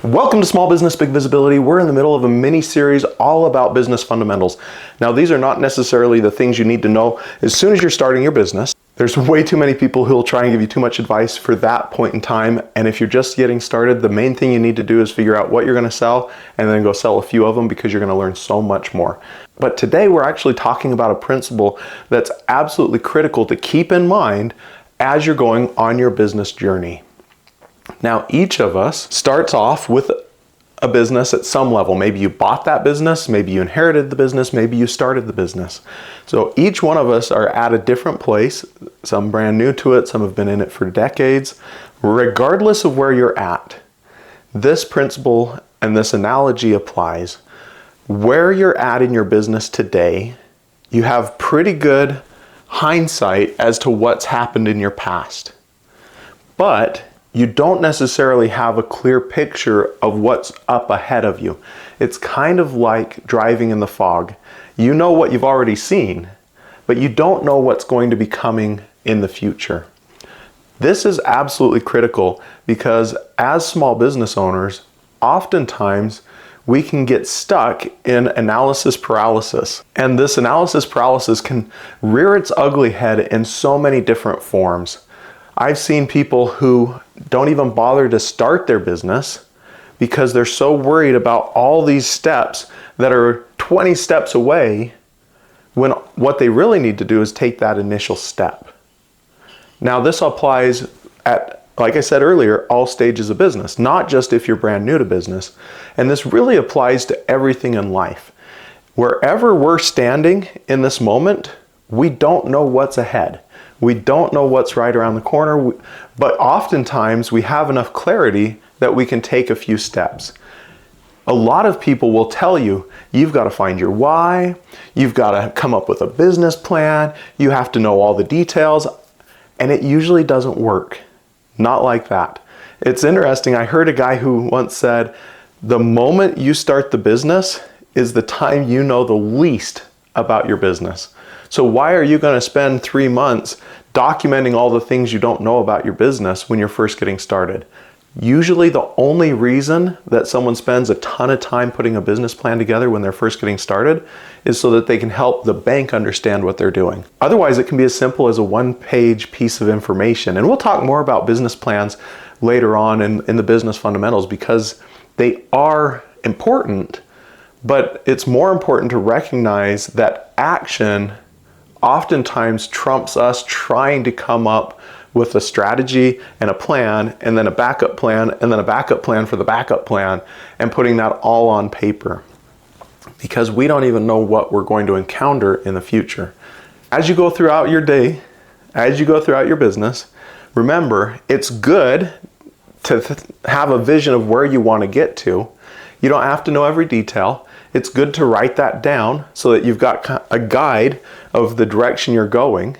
Welcome to Small Business Big Visibility. We're in the middle of a mini series all about business fundamentals. Now, these are not necessarily the things you need to know as soon as you're starting your business. There's way too many people who will try and give you too much advice for that point in time. And if you're just getting started, the main thing you need to do is figure out what you're going to sell and then go sell a few of them because you're going to learn so much more. But today we're actually talking about a principle that's absolutely critical to keep in mind as you're going on your business journey. Now, each of us starts off with a business at some level. Maybe you bought that business, maybe you inherited the business, maybe you started the business. So each one of us are at a different place, some brand new to it, some have been in it for decades. Regardless of where you're at, this principle and this analogy applies. Where you're at in your business today, you have pretty good hindsight as to what's happened in your past. But you don't necessarily have a clear picture of what's up ahead of you. It's kind of like driving in the fog. You know what you've already seen, but you don't know what's going to be coming in the future. This is absolutely critical because as small business owners, oftentimes we can get stuck in analysis paralysis. And this analysis paralysis can rear its ugly head in so many different forms. I've seen people who don't even bother to start their business because they're so worried about all these steps that are 20 steps away when what they really need to do is take that initial step. Now, this applies at, like I said earlier, all stages of business, not just if you're brand new to business. And this really applies to everything in life. Wherever we're standing in this moment, we don't know what's ahead. We don't know what's right around the corner, but oftentimes we have enough clarity that we can take a few steps. A lot of people will tell you, you've got to find your why, you've got to come up with a business plan, you have to know all the details, and it usually doesn't work. Not like that. It's interesting, I heard a guy who once said, the moment you start the business is the time you know the least about your business. So why are you going to spend 3 months documenting all the things you don't know about your business when you're first getting started? Usually the only reason that someone spends a ton of time putting a business plan together when they're first getting started is so that they can help the bank understand what they're doing. Otherwise, it can be as simple as a one-page piece of information. And we'll talk more about business plans later on in the business fundamentals because they are important, but it's more important to recognize that action oftentimes trumps us trying to come up with a strategy and a plan and then a backup plan and then a backup plan for the backup plan and putting that all on paper because we don't even know what we're going to encounter in the future. As you go throughout your day, as you go throughout your business, remember it's good to have a vision of where you want to get to. You don't have to know every detail. It's good to write that down so that you've got a guide of the direction you're going,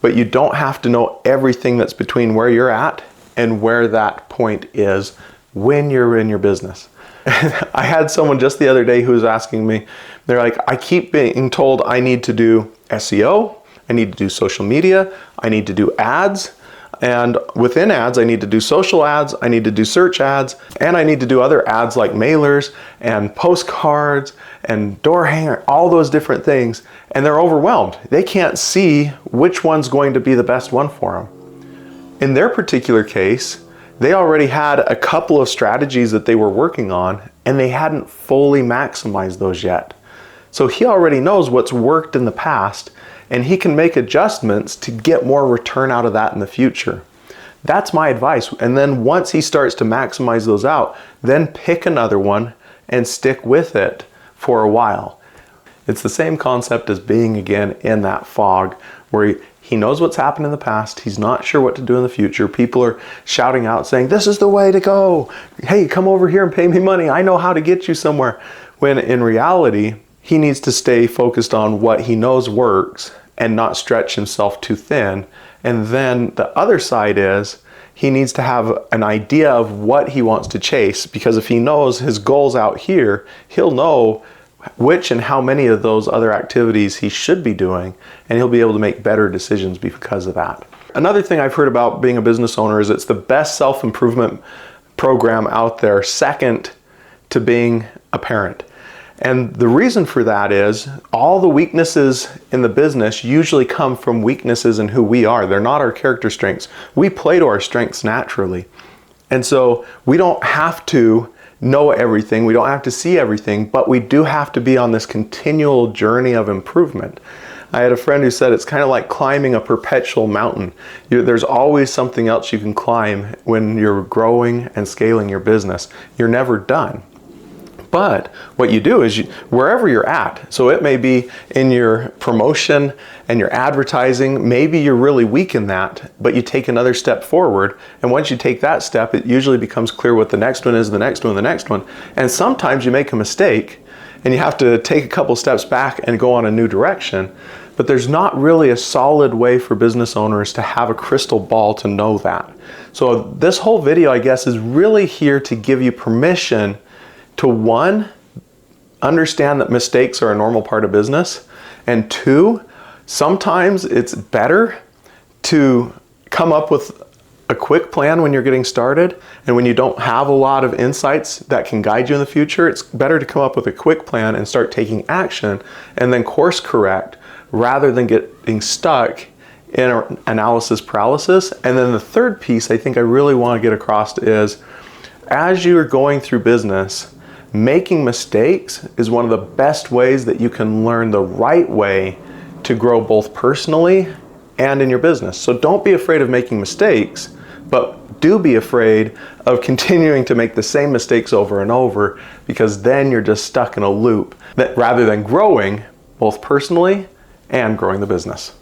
but you don't have to know everything that's between where you're at and where that point is when you're in your business. I had someone just the other day who was asking me, they're like, I keep being told I need to do SEO, I need to do social media, I need to do ads. And within ads, I need to do social ads, I need to do search ads, and I need to do other ads like mailers and postcards and door hanger, all those different things. And they're overwhelmed. They can't see which one's going to be the best one for them. In their particular case, they already had a couple of strategies that they were working on, and they hadn't fully maximized those yet. So he already knows what's worked in the past, and he can make adjustments to get more return out of that in the future. That's my advice. And then once he starts to maximize those out, then pick another one and stick with it for a while. It's the same concept as being again in that fog where he knows what's happened in the past. He's not sure what to do in the future. People are shouting out saying, this is the way to go. Hey, come over here and pay me money. I know how to get you somewhere. When in reality, he needs to stay focused on what he knows works and not stretch himself too thin. And then the other side is he needs to have an idea of what he wants to chase, because if he knows his goals out here, he'll know which and how many of those other activities he should be doing, and he'll be able to make better decisions because of that. Another thing I've heard about being a business owner is it's the best self-improvement program out there, second to being a parent. And the reason for that is all the weaknesses in the business usually come from weaknesses in who we are. They're not our character strengths. We play to our strengths naturally. And so we don't have to know everything. We don't have to see everything, but we do have to be on this continual journey of improvement. I had a friend who said it's kind of like climbing a perpetual mountain. There's always something else you can climb when you're growing and scaling your business. You're never done. But what you do is wherever you're at, so it may be in your promotion and your advertising, maybe you're really weak in that, but you take another step forward. And once you take that step, it usually becomes clear what the next one is, the next one, the next one. And sometimes you make a mistake and you have to take a couple steps back and go on a new direction. But there's not really a solid way for business owners to have a crystal ball to know that. So this whole video, I guess, is really here to give you permission to, one, understand that mistakes are a normal part of business, and two, sometimes it's better to come up with a quick plan when you're getting started, and when you don't have a lot of insights that can guide you in the future, it's better to come up with a quick plan and start taking action and then course correct rather than getting stuck in analysis paralysis. And then the third piece I think I really want to get across is, as you're going through business, making mistakes is one of the best ways that you can learn the right way to grow both personally and in your business. So don't be afraid of making mistakes, but do be afraid of continuing to make the same mistakes over and over, because then you're just stuck in a loop that rather than growing both personally and growing the business.